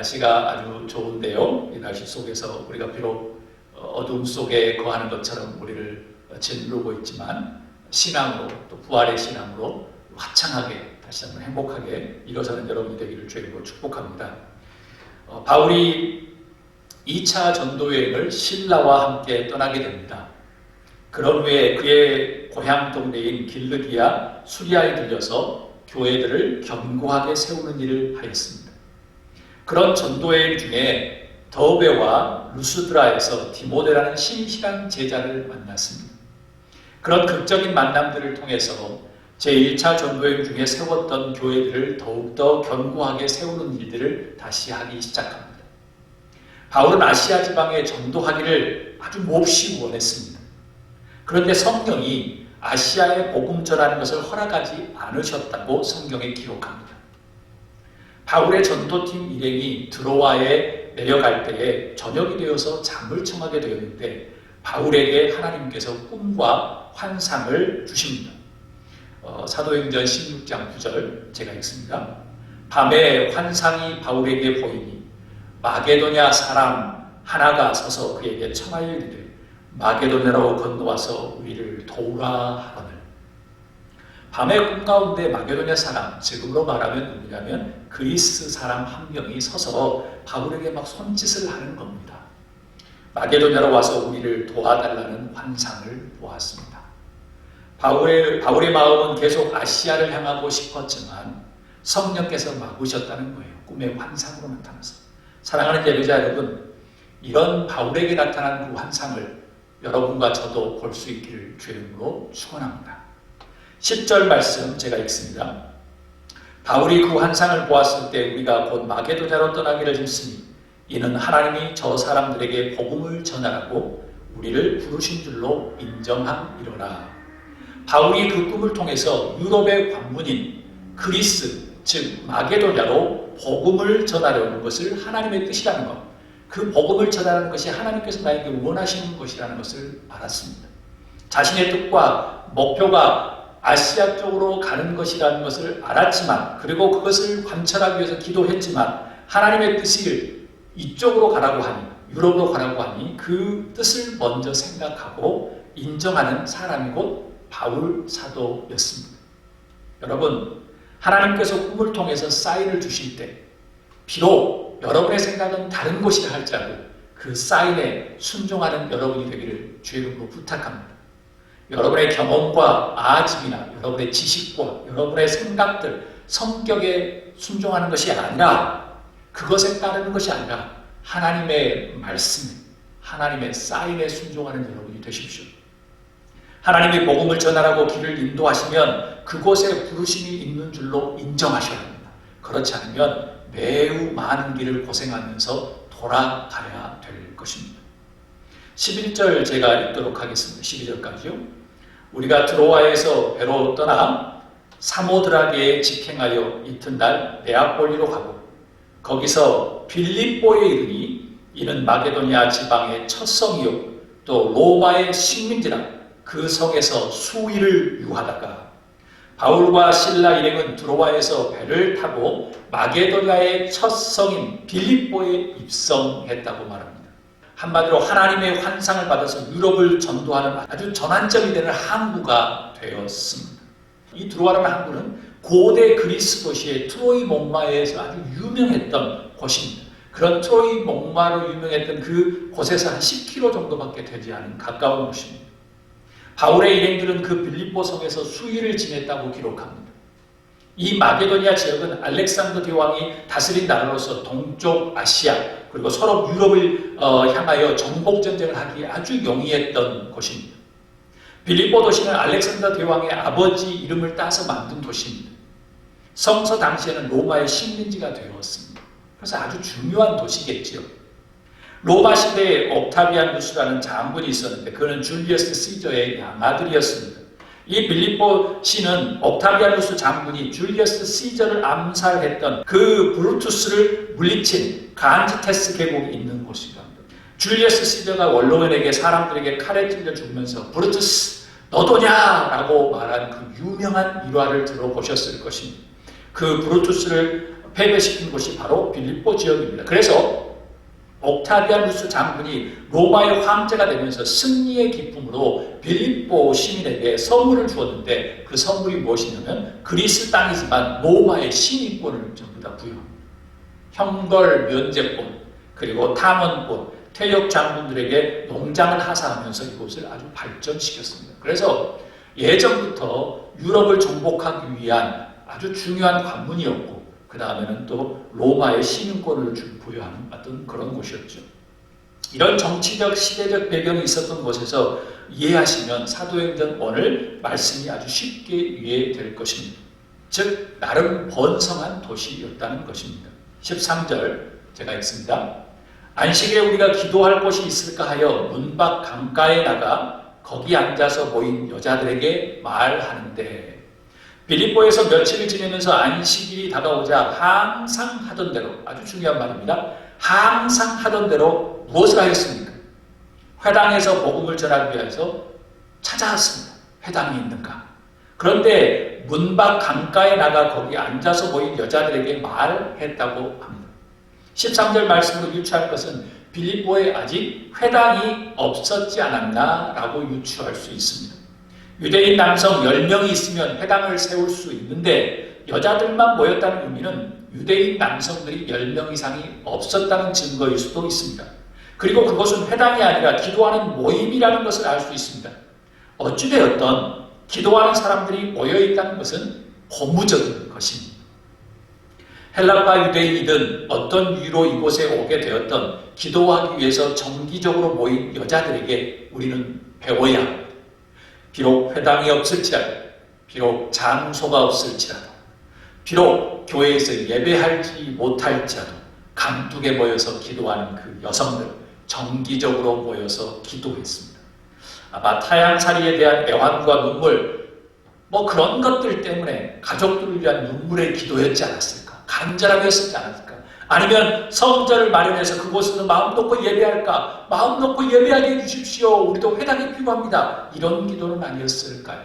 날씨가 아주 좋은데요. 이 날씨 속에서 우리가 비록 어둠 속에 거하는 것처럼 우리를 짓누르고 있지만 신앙으로 또 부활의 신앙으로 화창하게 다시 한번 행복하게 일어서는 여러분이 되기를 주님으로 축복합니다. 바울이 2차 전도여행을 신라와 함께 떠나게 됩니다. 그런 후에 그의 고향 동네인 길르기아 수리아에 들려서 교회들을 견고하게 세우는 일을 하였습니다. 그런 전도여행 중에 더베와 루스드라에서 디모데라는 신실한 제자를 만났습니다. 그런 극적인 만남들을 통해서 제1차 전도여행 중에 세웠던 교회들을 더욱더 견고하게 세우는 일들을 다시 하기 시작합니다. 바울은 아시아 지방에 전도하기를 아주 몹시 원했습니다. 그런데 성령이 아시아에 복음 전하는 것을 허락하지 않으셨다고 성경에 기록합니다. 바울의 전도팀 일행이 드로아에 내려갈 때에 저녁이 되어서 잠을 청하게 되었는데 바울에게 하나님께서 꿈과 환상을 주십니다. 사도행전 16장 9절 제가 읽습니다. 밤에 환상이 바울에게 보이니 마게도냐 사람 하나가 서서 그에게 청하여 이르되 마게도냐로 건너와서 우리를 도우라 하거늘. 밤의 꿈 가운데 마게도냐 사람, 지금으로 말하면 누구냐면 그리스 사람 한 명이 서서 바울에게 막 손짓을 하는 겁니다. 마게도냐로 와서 우리를 도와달라는 환상을 보았습니다. 바울의 마음은 계속 아시아를 향하고 싶었지만 성령께서 막으셨다는 거예요. 꿈의 환상으로 나타나서. 사랑하는 예배자 여러분, 이런 바울에게 나타난 그 환상을 여러분과 저도 볼 수 있기를 주님으로 축원합니다. 10절 말씀 제가 읽습니다. 바울이 그 환상을 보았을 때 우리가 곧 마게도냐로 떠나기를 힘쓰니 이는 하나님이 저 사람들에게 복음을 전하라고 우리를 부르신 줄로 인정함이로라. 바울이 그 꿈을 통해서 유럽의 관문인 그리스, 즉 마게도냐로 복음을 전하려는 것을 하나님의 뜻이라는 것, 그 복음을 전하는 것이 하나님께서 나에게 원하시는 것이라는 것을 알았습니다. 자신의 뜻과 목표가 아시아 쪽으로 가는 것이라는 것을 알았지만, 그리고 그것을 관철하기 위해서 기도했지만 하나님의 뜻을 이쪽으로 가라고 하니, 유럽으로 가라고 하니 그 뜻을 먼저 생각하고 인정하는 사람이 곧 바울 사도였습니다. 여러분, 하나님께서 꿈을 통해서 사인을 주실 때 비록 여러분의 생각은 다른 것이라 할지라도 그 사인에 순종하는 여러분이 되기를 주의 이름으로 부탁합니다. 여러분의 경험과 아집이나 여러분의 지식과 여러분의 생각들, 성격에 순종하는 것이 아니라, 그것에 따르는 것이 아니라 하나님의 말씀, 하나님의 사인에 순종하는 여러분이 되십시오. 하나님이 복음을 전하라고 길을 인도하시면 그곳에 부르심이 있는 줄로 인정하셔야 합니다. 그렇지 않으면 매우 많은 길을 고생하면서 돌아가야 될 것입니다. 11절 제가 읽도록 하겠습니다. 12절까지요. 우리가 드로아에서 배로 떠나 사모드라게에 직행하여 이튿날 네아폴리로 가고 거기서 빌립보에 이르니 이는 마게도냐 지방의 첫 성이요 또 로마의 식민지라 그 성에서 수일을 유하다가 바울과 실라 일행은 드로아에서 배를 타고 마게도냐의 첫 성인 빌립보에 입성했다고 말합니다. 한마디로 하나님의 환상을 받아서 유럽을 전도하는 아주 전환점이 되는 항구가 되었습니다. 이 드로아라는 항구는 고대 그리스 도시의 트로이 목마에서 아주 유명했던 곳입니다. 그런 트로이 목마로 유명했던 그 곳에서 한 10km 정도밖에 되지 않은 가까운 곳입니다. 바울의 일행들은 그 빌립보 성에서 수일을 지냈다고 기록합니다. 이 마게도냐 지역은 알렉산더 대왕이 다스린 나라로서 동쪽 아시아 그리고 서로 유럽을 향하여 정복전쟁을 하기에 아주 용이했던 곳입니다. 빌립보 도시는 알렉산더 대왕의 아버지 이름을 따서 만든 도시입니다. 성서 당시에는 로마의 식민지가 되었습니다. 그래서 아주 중요한 도시겠지요. 로마 시대에 옥타비아누스라는 장군이 있었는데 그는 줄리어스 시저의 양아들이었습니다. 이 빌립보 시는 옥타비아누스 장군이 줄리어스 시저를 암살했던 그 브루투스를 물리친 간지테스 계곡이 있는 곳이랍니다. 줄리어스 시저가 원로원에게 사람들에게 칼에 찔려 죽으면서 브루투스 너도냐? 라고 말한 그 유명한 일화를 들어보셨을 것입니다. 그 브루투스를 패배시킨 곳이 바로 빌립보 지역입니다. 그래서 옥타비아누스 장군이 로마의 황제가 되면서 승리의 기쁨으로 빌립보 시민에게 선물을 주었는데 그 선물이 무엇이냐면 그리스 땅이지만 로마의 시민권을 전부 다 부여합니다. 형벌 면제권, 그리고 탐험권, 퇴역 장군들에게 농장을 하사하면서 이곳을 아주 발전시켰습니다. 그래서 예전부터 유럽을 정복하기 위한 아주 중요한 관문이었고 그 다음에는 또 로마의 시민권을 부여하는 어떤 그런 곳이었죠. 이런 정치적 시대적 배경이 있었던 곳에서 이해하시면 사도행전 1을 말씀이 아주 쉽게 이해될 것입니다. 즉 나름 번성한 도시였다는 것입니다. 13절 제가 읽습니다. 안식일에 우리가 기도할 곳이 있을까 하여 문 밖 강가에 나가 거기 앉아서 모인 여자들에게 말하는데 빌립보에서 며칠을 지내면서 안식일이 다가오자 항상 하던 대로, 아주 중요한 말입니다. 항상 하던 대로 무엇을 하였습니까? 회당에서 복음을 전하기 위해서 찾아왔습니다. 회당이 있는가? 그런데 문 밖 강가에 나가 거기 앉아서 모인 여자들에게 말했다고 합니다. 13절 말씀으로 유추할 것은 빌립보에 아직 회당이 없었지 않았나 라고 유추할 수 있습니다. 유대인 남성 10명이 있으면 회당을 세울 수 있는데 여자들만 모였다는 의미는 유대인 남성들이 10명 이상이 없었다는 증거일 수도 있습니다. 그리고 그것은 회당이 아니라 기도하는 모임이라는 것을 알 수 있습니다. 어찌되었던 기도하는 사람들이 모여있다는 것은 고무적인 것입니다. 헬라파 유대인이든 어떤 이유로 이곳에 오게 되었던 기도하기 위해서 정기적으로 모인 여자들에게 우리는 배워야 합니다. 비록 회당이 없을지라도, 비록 장소가 없을지라도, 비록 교회에서 예배할지 못할지라도 강둑에 모여서 기도하는 그 여성들 정기적으로 모여서 기도했습니다. 아마 타향살이에 대한 애환과 눈물, 그런 것들 때문에 가족들을 위한 눈물의 기도였지 않았을까? 간절하게 했지 않았을까? 아니면 성전을 마련해서 그곳에서 마음 놓고 예배할까? 마음 놓고 예배하게 해주십시오. 우리도 회당이 필요합니다. 이런 기도는 아니었을까요?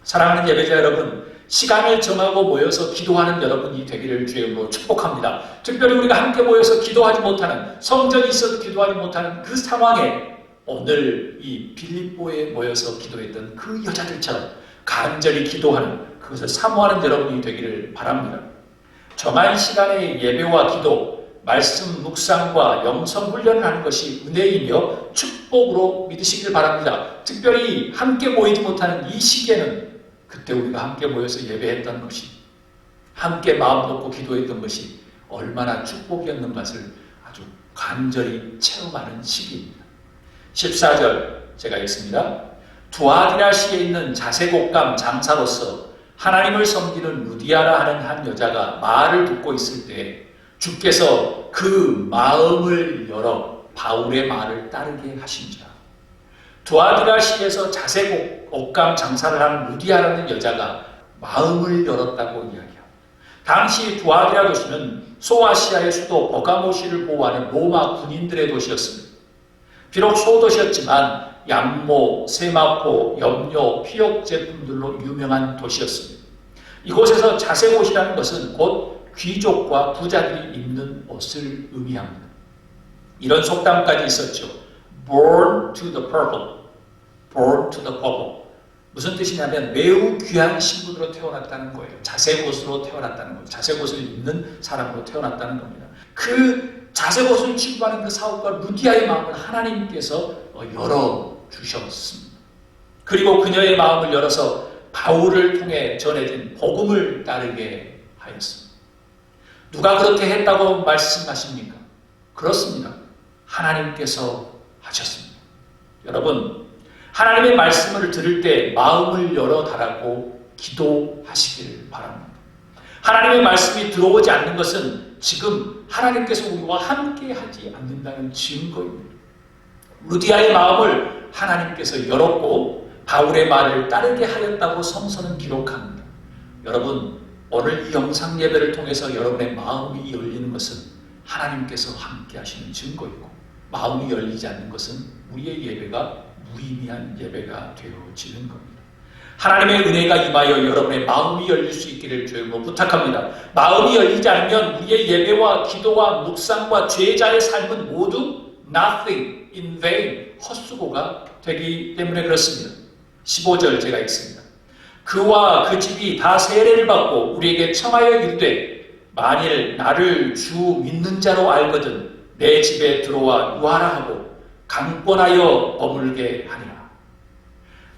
사랑하는 예배자 여러분, 시간을 정하고 모여서 기도하는 여러분이 되기를 주의 이름으로 축복합니다. 특별히 우리가 함께 모여서 기도하지 못하는, 성전이 있어도 기도하지 못하는 그 상황에 오늘 이 빌립보에 모여서 기도했던 그 여자들처럼 간절히 기도하는, 그것을 사모하는 여러분이 되기를 바랍니다. 정한 시간에 예배와 기도, 말씀 묵상과 영성 훈련을 하는 것이 은혜이며 축복으로 믿으시길 바랍니다. 특별히 함께 모이지 못하는 이 시기에는 그때 우리가 함께 모여서 예배했던 것이, 함께 마음 놓고 기도했던 것이 얼마나 축복이었는 것을 아주 간절히 체험하는 시기입니다. 14절 제가 읽습니다. 두아디라시에 있는 자색옥감 장사로서 하나님을 섬기는 루디아라 하는 한 여자가 말을 듣고 있을 때 주께서 그 마음을 열어 바울의 말을 따르게 하신지라. 두아디라시에서 자색옥감 장사를 하는 루디아라는 여자가 마음을 열었다고 이야기합니다. 당시 두아디라 도시는 소아시아의 수도 버가모시를 보호하는 로마 군인들의 도시였습니다. 비록 소도시였지만 양모, 세마포, 염료, 피혁 제품들로 유명한 도시였습니다. 이곳에서 자색옷이라는 것은 곧 귀족과 부자들이 입는 옷을 의미합니다. 이런 속담까지 있었죠. Born to the purple, born to the purple. 무슨 뜻이냐면 매우 귀한 신분으로 태어났다는 거예요. 자색옷으로 태어났다는 거예요. 자색옷을 입는 사람으로 태어났다는 겁니다. 그 자색옷을 취급하는 그 사업가 루디아의 마음을 하나님께서 열어주셨습니다. 그리고 그녀의 마음을 열어서 바울을 통해 전해진 복음을 따르게 하였습니다. 누가 그렇게 했다고 말씀하십니까? 그렇습니다. 하나님께서 하셨습니다. 여러분, 하나님의 말씀을 들을 때 마음을 열어달라고 기도하시기를 바랍니다. 하나님의 말씀이 들어오지 않는 것은 지금 하나님께서 우리와 함께 하지 않는다는 증거입니다. 루디아의 마음을 하나님께서 열었고 바울의 말을 따르게 하였다고 성서는 기록합니다. 여러분, 오늘 이 영상 예배를 통해서 여러분의 마음이 열리는 것은 하나님께서 함께 하시는 증거이고, 마음이 열리지 않는 것은 우리의 예배가 무의미한 예배가 되어지는 겁니다. 하나님의 은혜가 임하여 여러분의 마음이 열릴 수 있기를 주님으로 부탁합니다. 마음이 열리지 않으면 우리의 예배와 기도와 묵상과 죄자의 삶은 모두 nothing, in vain, 헛수고가 되기 때문에 그렇습니다. 15절 제가 읽습니다. 그와 그 집이 다 세례를 받고 우리에게 청하여 이르되 만일 나를 주 믿는 자로 알거든 내 집에 들어와 유하라 하고 강권하여 머물게 하니라.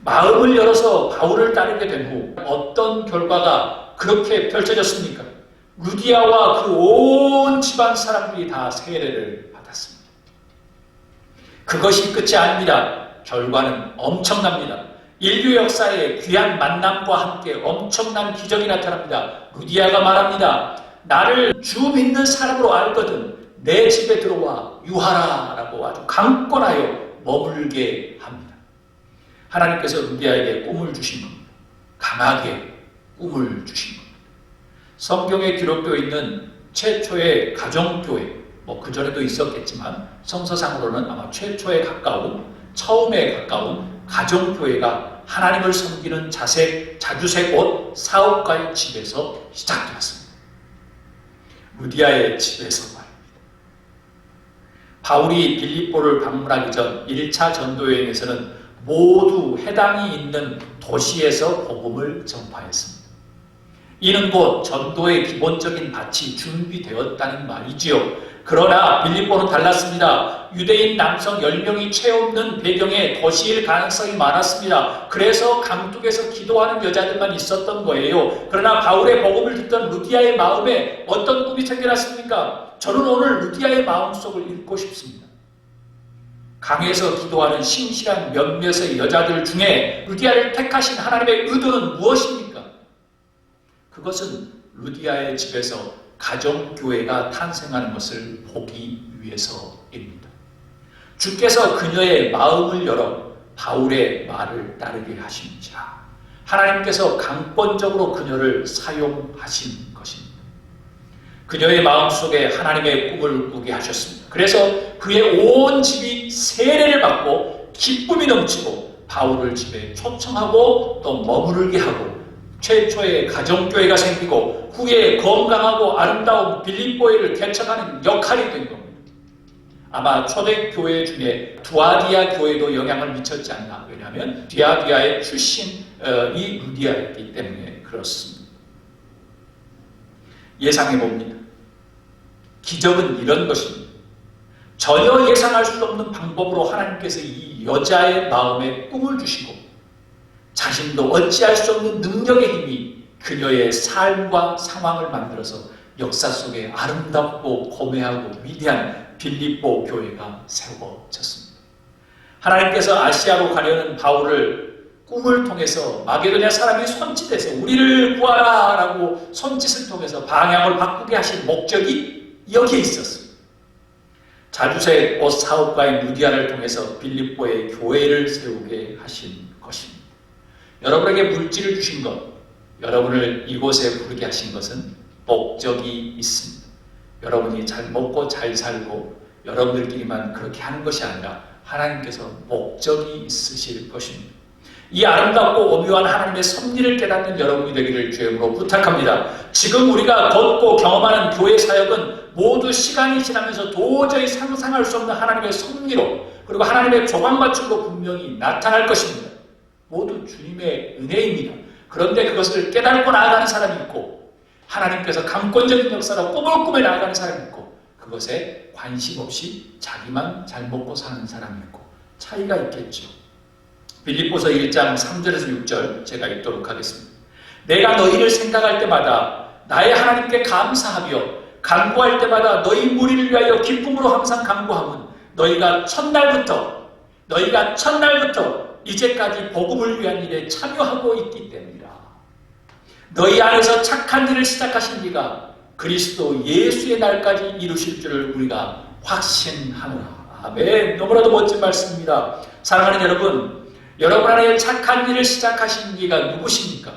마음을 열어서 바울을 따르게 된 후 어떤 결과가 그렇게 펼쳐졌습니까? 루디아와 그 온 집안 사람들이 다 세례를 받았습니다. 그것이 끝이 아닙니다. 결과는 엄청납니다. 인류 역사에 귀한 만남과 함께 엄청난 기적이 나타납니다. 루디아가 말합니다. 나를 주 믿는 사람으로 알거든 내 집에 들어와 유하라 라고 아주 강권하여 머물게 합니다. 하나님께서 루디아에게 꿈을 주신 겁니다. 강하게 꿈을 주신 겁니다. 성경에 기록되어 있는 최초의 가정교회, 그전에도 있었겠지만 성서상으로는 아마 최초에 가까운, 처음에 가까운 가정교회가 하나님을 섬기는 자주색 옷 사업가의 집에서 시작되었습니다. 루디아의 집에서 말입니다. 바울이 빌립보를 방문하기 전 1차 전도여행에서는 모두 해당이 있는 도시에서 복음을 전파했습니다. 이는 곧 전도의 기본적인 밭이 준비되었다는 말이지요. 그러나 빌립보는 달랐습니다. 유대인 남성 10명이 채 없는 배경의 도시일 가능성이 많았습니다. 그래서 강둑에서 기도하는 여자들만 있었던 거예요. 그러나 바울의 복음을 듣던 루디아의 마음에 어떤 꿈이 생겨났습니까? 저는 오늘 루디아의 마음속을 읽고 싶습니다. 강에서 기도하는 신실한 몇몇의 여자들 중에 루디아를 택하신 하나님의 의도는 무엇입니까? 그것은 루디아의 집에서 가정교회가 탄생하는 것을 보기 위해서입니다. 주께서 그녀의 마음을 열어 바울의 말을 따르게 하시는지라. 하나님께서 강권적으로 그녀를 사용하신 것입니다. 그녀의 마음속에 하나님의 꿈을 꾸게 하셨습니다. 그래서 그의 온 집이 세례를 받고 기쁨이 넘치고 바울을 집에 초청하고 또 머무르게 하고 최초의 가정교회가 생기고 후에 건강하고 아름다운 빌립보를 개척하는 역할이 된 겁니다. 아마 초대교회 중에 두아디아 교회도 영향을 미쳤지 않나. 왜냐하면 두아디아의 출신이 루디아였기 때문에 그렇습니다. 예상해봅니다. 기적은 이런 것입니다. 전혀 예상할 수 없는 방법으로 하나님께서 이 여자의 마음에 꿈을 주시고 자신도 어찌할 수 없는 능력의 힘이 그녀의 삶과 상황을 만들어서 역사 속에 아름답고 고매하고 위대한 빌립보 교회가 세워졌습니다. 하나님께서 아시아로 가려는 바울을 꿈을 통해서 마게도냐 사람이 손짓해서 우리를 구하라 라고 손짓을 통해서 방향을 바꾸게 하신 목적이 여기에 있었습니다. 자주색 옷 사업가인 루디아를 통해서 빌립보의 교회를 세우게 하신 것입니다. 여러분에게 물질을 주신 것, 여러분을 이곳에 부르게 하신 것은 목적이 있습니다. 여러분이 잘 먹고 잘 살고 여러분들끼리만 그렇게 하는 것이 아니라 하나님께서 목적이 있으실 것입니다. 이 아름답고 오묘한 하나님의 섭리를 깨닫는 여러분이 되기를 주님으로 부탁합니다. 지금 우리가 걷고 경험하는 교회 사역은 모두 시간이 지나면서 도저히 상상할 수 없는 하나님의 섭리로 그리고 하나님의 조각맞춤으로 분명히 나타날 것입니다. 모두 주님의 은혜입니다. 그런데 그것을 깨닫고 나아가는 사람이 있고 하나님께서 강권적인 역사로 꿈을 꾸며 나아가는 사람이 있고 그것에 관심 없이 자기만 잘 먹고 사는 사람이 있고 차이가 있겠죠. 빌립보서 1장 3절에서 6절 제가 읽도록 하겠습니다. 내가 너희를 생각할 때마다 나의 하나님께 감사하며 간구할 때마다 너희 무리를 위하여 기쁨으로 항상 간구함은 너희가 첫날부터 이제까지 복음을 위한 일에 참여하고 있기 때문이라. 너희 안에서 착한 일을 시작하신 이가 그리스도 예수의 날까지 이루실 줄을 우리가 확신하노라. 아멘. 너무나도 멋진 말씀입니다. 사랑하는 여러분, 여러분 안에 착한 일을 시작하신 이가 누구십니까?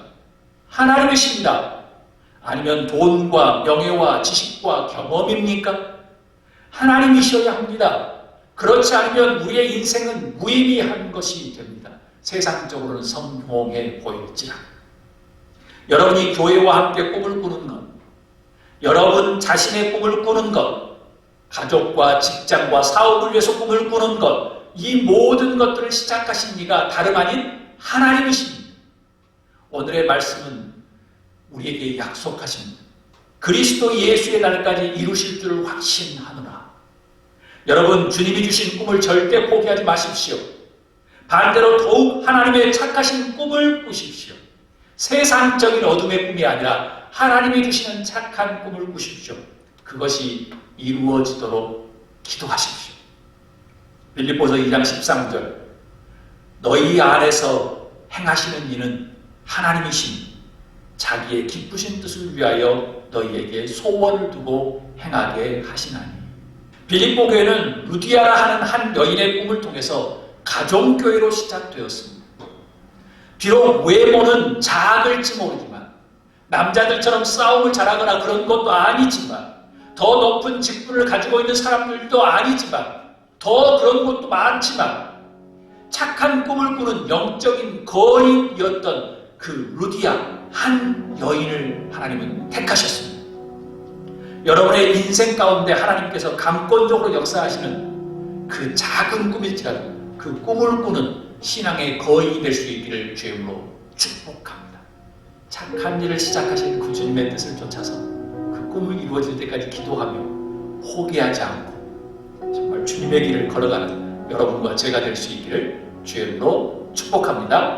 하나님이십니다. 아니면 돈과 명예와 지식과 경험입니까? 하나님이셔야 합니다. 그렇지 않으면 우리의 인생은 무의미한 것이 됩니다. 세상적으로는 성공해 보일지라도 여러분이 교회와 함께 꿈을 꾸는 것, 여러분 자신의 꿈을 꾸는 것, 가족과 직장과 사업을 위해서 꿈을 꾸는 것, 이 모든 것들을 시작하신 이가 다름 아닌 하나님이십니다. 오늘의 말씀은 우리에게 약속하신 그리스도 예수의 날까지 이루실 줄을 확신하노라. 여러분, 주님이 주신 꿈을 절대 포기하지 마십시오. 반대로 더욱 하나님의 착하신 꿈을 꾸십시오. 세상적인 어둠의 꿈이 아니라 하나님이 주시는 착한 꿈을 꾸십시오. 그것이 이루어지도록 기도하십시오. 빌립보서 2장 13절, 너희 안에서 행하시는 이는 하나님이시니 자기의 기쁘신 뜻을 위하여 너희에게 소원을 두고 행하게 하시나니. 빌립보 교회는 루디아라 하는 한 여인의 꿈을 통해서 가정교회로 시작되었습니다. 비록 외모는 작을지 모르지만, 남자들처럼 싸움을 잘하거나 그런 것도 아니지만, 더 높은 직분을 가지고 있는 사람들도 아니지만, 더 그런 것도 많지만, 착한 꿈을 꾸는 영적인 거인이었던 그 루디아 한 여인을 하나님은 택하셨습니다. 여러분의 인생 가운데 하나님께서 감권적으로 역사하시는 그 작은 꿈일지라도 그 꿈을 꾸는 신앙의 거인이 될 수 있기를 주님으로 축복합니다. 착한 일을 시작하신 그 주님의 뜻을 쫓아서 그 꿈을 이루어질 때까지 기도하며 포기하지 않고 정말 주님의 길을 걸어가는 여러분과 제가 될 수 있기를 주님으로 축복합니다.